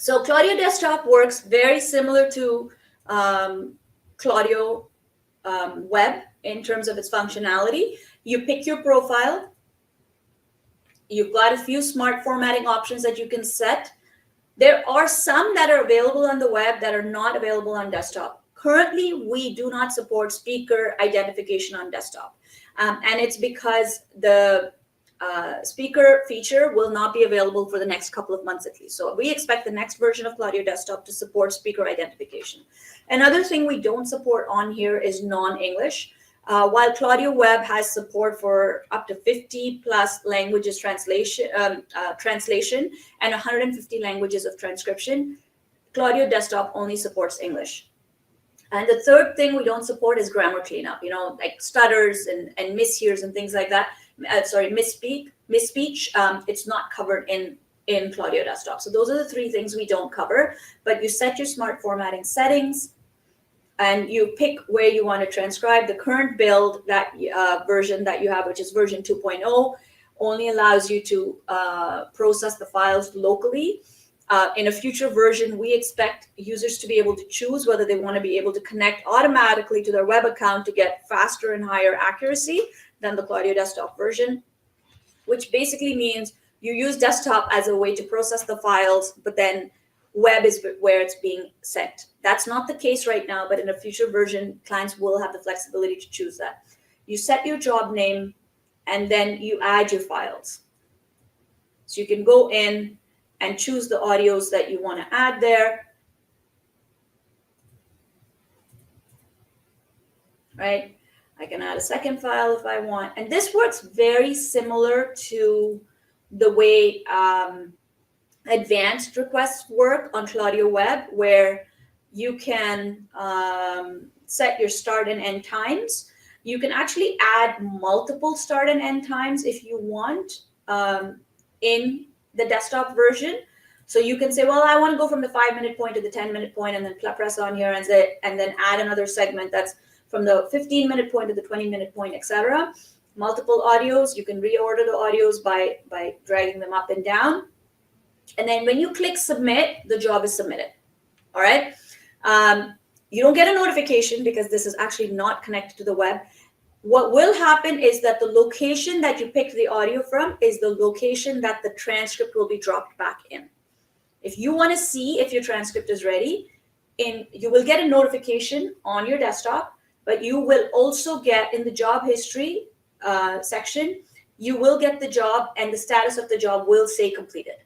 So Claudio Desktop works very similar to Claudio Web in terms of its functionality. You pick your profile. You've got a few smart formatting options that you can set. There are some that are available on the web that are not available on desktop. Currently, we do not support speaker identification on desktop. And it's because the speaker feature will not be available for the next couple of months at least. So we expect the next version of Claudio Desktop to support speaker identification. Another thing we don't support on here is non-English. While Claudio Web has support for up to 50 plus languages translation and 150 languages of transcription, Claudio Desktop only supports English. And the third thing we don't support is grammar cleanup, like stutters and mishears and things like that. Misspeech. It's not covered in Claudio Desktop. So those are the three things we don't cover. But you set your smart formatting settings, and you pick where you want to transcribe. The current build, that version that you have, which is version 2.0, only allows you to process the files locally. In a future version, we expect users to be able to choose whether they want to be able to connect automatically to their web account to get faster and higher accuracy than the Claudio Desktop version, which basically means you use desktop as a way to process the files, but then web is where it's being sent. That's not the case right now, but in a future version, clients will have the flexibility to choose that. You set your job name, and then you add your files. So you can go in and choose the audios that you want to add there. Right? I can add a second file if I want. And this works very similar to the way advanced requests work on Claudio Web, where you can set your start and end times. You can actually add multiple start and end times if you want in the desktop version. So you can say, well, I want to go from the 5-minute point to the 10-minute point, and then press on here and then add another segment that's from the 15-minute point to the 20-minute point, etc. Multiple audios. You can reorder the audios by dragging them up and down. And then when you click submit, the job is submitted. All right. You don't get a notification because this is actually not connected to the web. What will happen is that the location that you picked the audio from is the location that the transcript will be dropped back in. If you want to see if your transcript is ready, you will get a notification on your desktop, but you will also get in the job history section, you will get the job, and the status of the job will say completed.